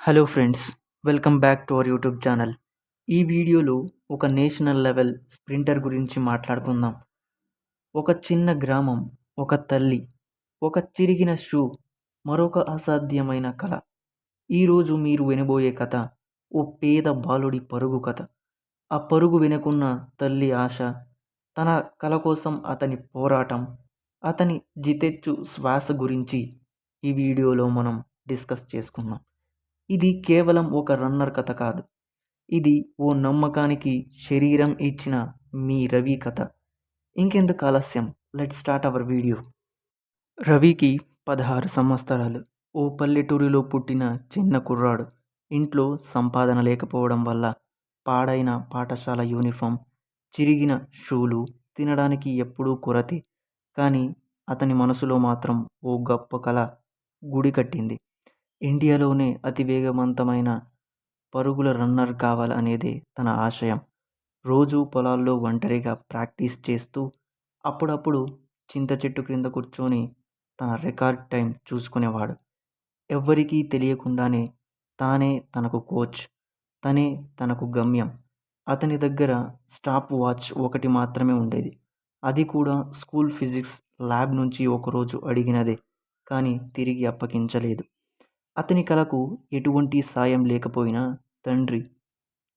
Hello friends, welcome back to our YouTube channel. ఈ వీడియోలో ఒక నేషనల్ లెవెల్ స్ప్రింటర్ గురించి మాట్లాడుకుందాం. ఒక చిన్న గ్రామం, ఒక తల్లి, ఒక చిరిగిన షూ, మరొక అసాధ్యమైన కళ. ఈరోజు మీరు వినబోయే కథ ఓ పేద బాలుడి పరుగు కథ. ఆ పరుగు వెనుకున్న తల్లి ఆశ, తన కల కోసం అతని పోరాటం, అతని జితెచ్చు శ్వాస గురించి ఈ వీడియోలో మనం డిస్కస్ చేసుకుందాం. ఇది కేవలం ఒక రన్నర్ కథ కాదు. ఇది ఓ నమ్మకానికి శరీరం ఇచ్చిన మీ రవి కథ. ఇంకెందుకు ఆలస్యం, లెట్స్ స్టార్ట్ అవర్ వీడియో. రవికి 16 సంవత్సరాలు. ఓ పల్లెటూరిలో పుట్టిన చిన్న కుర్రాడు. ఇంట్లో సంపాదన లేకపోవడం వల్ల పాడైన పాఠశాల యూనిఫామ్, చిరిగిన షూలు, తినడానికి ఎప్పుడూ కొరతే. కానీ అతని మనసులో మాత్రం ఓ గొప్ప కళ గుడి కట్టింది. ఇండియాలోనే అతి వేగవంతమైన పరుగుల రన్నర్ కావాలనేదే తన ఆశయం. రోజూ పొలాల్లో ఒంటరిగా ప్రాక్టీస్ చేస్తూ, అప్పుడప్పుడు చింత చెట్టు క్రింద కూర్చొని తన రికార్డ్ టైం చూసుకునేవాడు. ఎవ్వరికీ తెలియకుండానే తానే తనకు కోచ్, తనే తనకు గమ్యం. అతని దగ్గర స్టాప్ వాచ్ ఒకటి మాత్రమే ఉండేది. అది కూడా స్కూల్ ఫిజిక్స్ ల్యాబ్ నుంచి ఒకరోజు అడిగినదే, కానీ తిరిగి అప్పగించలేదు. అతని కలకు ఎటువంటి సాయం లేకపోయినా తండ్రి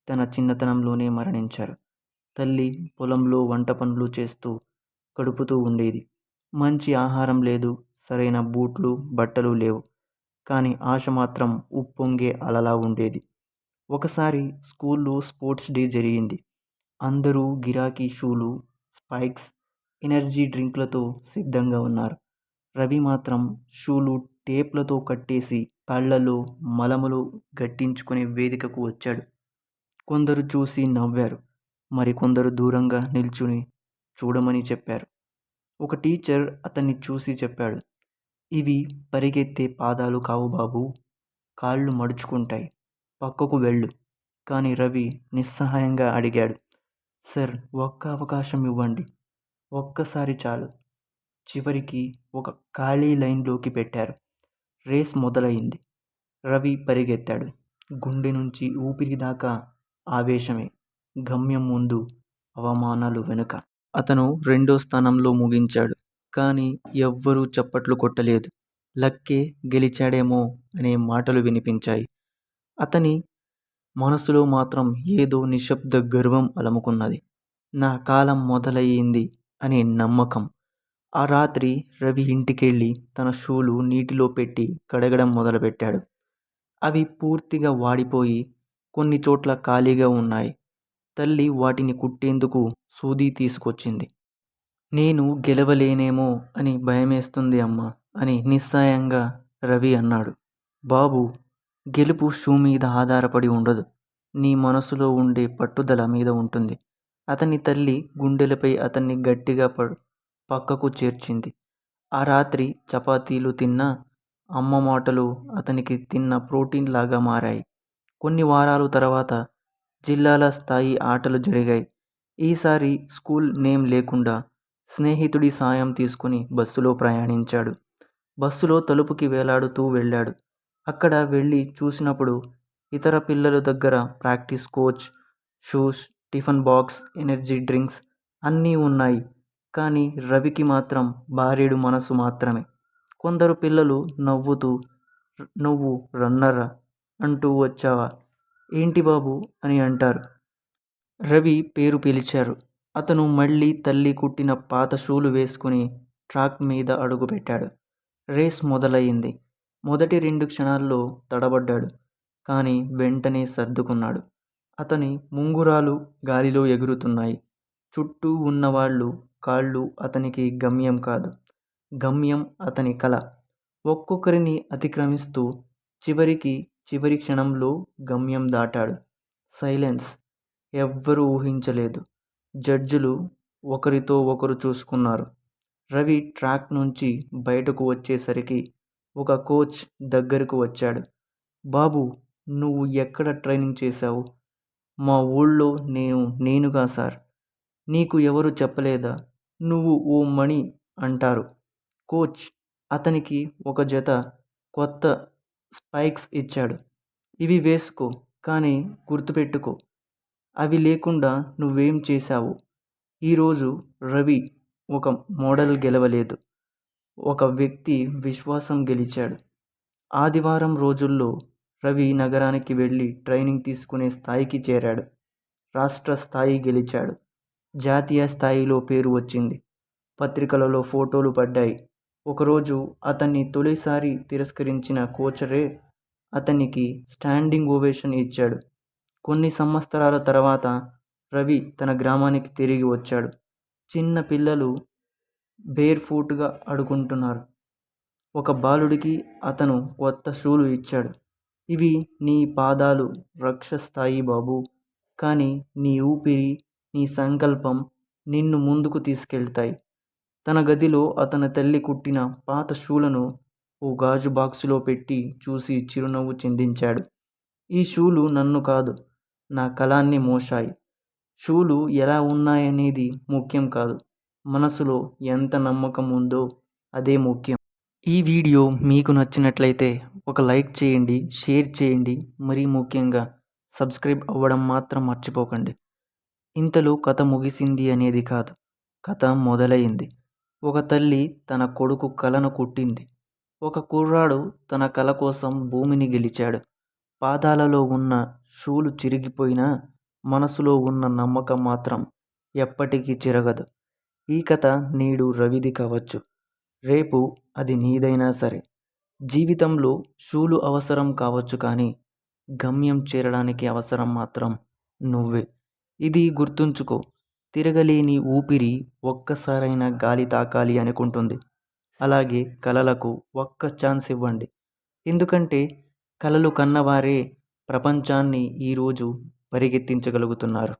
తన చిన్నతనంలోనే మరణించారు. తల్లి పొలంలో వంట పనులు చేస్తూ గడుపుతూ ఉండేది. మంచి ఆహారం లేదు, సరైన బూట్లు బట్టలు లేవు. కానీ ఆశ మాత్రం ఉప్పొంగే అలలా ఉండేది. ఒకసారి స్కూల్లో స్పోర్ట్స్ డే జరిగింది. అందరూ గిరాకీ షూలు, స్పైక్స్, ఎనర్జీ డ్రింక్లతో సిద్ధంగా ఉన్నారు. రవి మాత్రం షూలు టేప్లతో కట్టేసి కాళ్లలో మలములు గట్టించుకుని వేదికకు వచ్చాడు. కొందరు చూసి నవ్వారు, మరికొందరు దూరంగా నిల్చుని చూడమని చెప్పారు. ఒక టీచర్ అతన్ని చూసి చెప్పాడు, "ఇవి పరిగెత్తే పాదాలు కావు బాబూ, కాళ్ళు మడుచుకుంటాయి, పక్కకు వెళ్ళు." కానీ రవి నిస్సహాయంగా అడిగాడు, "సార్, ఒక్క అవకాశం ఇవ్వండి, ఒక్కసారి చాలు." చివరికి ఒక ఖాళీ లైన్లోకి పెట్టారు. రేస్ మొదలైంది. రవి పరిగెత్తాడు. గుండె నుంచి ఊపిరి దాకా ఆవేశమే. గమ్యం ముందు, అవమానాలు వెనుక. అతను రెండో స్థానంలో ముగించాడు. కానీ ఎవ్వరూ చప్పట్లు కొట్టలేదు. లక్కే గెలిచాడేమో అనే మాటలు వినిపించాయి. అతని మనసులో మాత్రం ఏదో నిశ్శబ్ద గర్వం అలముకున్నది. నా కాలం మొదలయ్యింది అనే నమ్మకం. ఆ రాత్రి రవి ఇంటికెళ్ళి తన షూలు నీటిలో పెట్టి కడగడం మొదలుపెట్టాడు. అవి పూర్తిగా వాడిపోయి కొన్ని చోట్ల ఖాళీగా ఉన్నాయి. తల్లి వాటిని కుట్టేందుకు సూది తీసుకొచ్చింది. "నేను గెలవలేనేమో అని భయమేస్తుంది అమ్మా" అని నిస్సాయంగా రవి అన్నాడు. "బాబూ, గెలుపు షూ మీద ఆధారపడి ఉండదు, నీ మనసులో ఉండే పట్టుదల మీద ఉంటుంది." అతని తల్లి గుండెలపై అతన్ని గట్టిగా పక్కకు చేర్చింది. ఆ రాత్రి చపాతీలు తిన్నా అమ్మ మాటలు అతనికి తిన్న ప్రోటీన్ లాగా మారాయి. కొన్ని వారాలు తర్వాత జిల్లాల స్థాయి ఆటలు జరిగాయి. ఈసారి స్కూల్ నేమ్ లేకుండా స్నేహితుడి సాయం తీసుకుని బస్సులో ప్రయాణించాడు. బస్సులో తలుపుకి వేలాడుతూ వెళ్ళాడు. అక్కడ వెళ్ళి చూసినప్పుడు ఇతర పిల్లల దగ్గర practice coach, shoes, tiffin box, energy drinks అన్నీ ఉన్నాయి. కానీ రవికి మాత్రం బారెడు మనసు మాత్రమే. కొందరు పిల్లలు నవ్వుతూ, "నువ్వు రన్నరా అంటూ వచ్చావా? ఏంటి బాబు" అని అంటారు. రవి పేరు పిలిచారు. అతను మళ్ళీ తల్లి కుట్టిన పాత షూలు వేసుకుని ట్రాక్ మీద అడుగుపెట్టాడు. రేస్ మొదలయ్యింది. మొదటి 2 క్షణాల్లో తడబడ్డాడు. కానీ వెంటనే సర్దుకున్నాడు. అతని ముంగురాలు గాలిలో ఎగురుతున్నాయి. చుట్టూ ఉన్నవాళ్ళు కాళ్ళు అతనికి గమ్యం కాదు, గమ్యం అతని కల. ఒక్కొక్కరిని అతిక్రమిస్తూ చివరి క్షణంలో గమ్యం దాటాడు. సైలెన్స్. ఎవ్వరూ ఊహించలేదు. జడ్జిలు ఒకరితో ఒకరు చూసుకున్నారు. రవి ట్రాక్ నుంచి బయటకు వచ్చేసరికి ఒక కోచ్ దగ్గరకు వచ్చాడు. "బాబూ, నువ్వు ఎక్కడ ట్రైనింగ్ చేశావు?" "మా ఊళ్ళో నేనుగా సార్." "నీకు ఎవరు చెప్పలేదా? నువ్వు ఓ మణి అంటారు." కోచ్ అతనికి ఒక జత కొత్త స్పైక్స్ ఇచ్చాడు. ఇవి వేసుకో, కానీ గుర్తుపెట్టుకో, అవి లేకుండా నువ్వేం చేశావు. ఈరోజు రవి ఒక మోడల్ గెలవలేదు, ఒక వ్యక్తి విశ్వాసం గెలిచాడు. ఆదివారం రోజుల్లో రవి నగరానికి వెళ్ళి ట్రైనింగ్ తీసుకునే స్థాయికి చేరాడు. రాష్ట్ర స్థాయి గెలిచాడు. జాతీయ స్థాయిలో పేరు వచ్చింది. పత్రికలలో ఫోటోలు పడ్డాయి. ఒకరోజు అతన్ని తొలిసారి తిరస్కరించిన కోచరే అతనికి స్టాండింగ్ ఓవేషన్ ఇచ్చాడు. కొన్ని సంవత్సరాల తర్వాత రవి తన గ్రామానికి తిరిగి వచ్చాడు. చిన్న పిల్లలు బేర్ ఫూట్గా ఆడుకుంటున్నారు. ఒక బాలుడికి అతను కొత్త షూలు ఇచ్చాడు. ఇవి నీ పాదాలు రక్షిస్తాయి బాబూ, కానీ నీ ఊపిరి, నీ సంకల్పం నిన్ను ముందుకు తీసుకెళ్తాయి. తన గదిలో అతని తల్లి కుట్టిన పాత షూలను ఓ గాజు బాక్సులో పెట్టి చూసి చిరునవ్వు చిందించాడు. ఈ షూలు నన్ను కాదు, నా కలాన్ని మోశాయి. షూలు ఎలా ఉన్నాయనేది ముఖ్యం కాదు, మనసులో ఎంత నమ్మకం ఉందో అదే ముఖ్యం. ఈ వీడియో మీకు నచ్చినట్లయితే ఒక లైక్ చేయండి, షేర్ చేయండి, మరీ ముఖ్యంగా సబ్స్క్రైబ్ అవ్వడం మాత్రం మర్చిపోకండి. ఇంతలో కథ ముగిసింది అనేది కాదు, కథ మొదలైంది. ఒక తల్లి తన కొడుకు కలను కుట్టింది. ఒక కుర్రాడు తన కల కోసం భూమిని గెలిచాడు. పాదాలలో ఉన్న షూలు చిరిగిపోయినా మనసులో ఉన్న నమ్మకం మాత్రం ఎప్పటికీ చిరగదు. ఈ కథ నేడు రవిది కావచ్చు, రేపు అది నీదైనా సరే. జీవితంలో షూలు అవసరం కావచ్చు, కానీ గమ్యం చేరడానికి అవసరం మాత్రం నువ్వే. ఇది గుర్తుంచుకో, తిరగలేని ఊపిరి ఒక్కసారైనా గాలి తాకాలి అనుకుంటుంది. అలాగే కలలకు ఒక్క ఛాన్స్ ఇవ్వండి. ఎందుకంటే కలలు కన్నవారే ప్రపంచాన్ని ఈరోజు పరిగెత్తించగలుగుతున్నారు.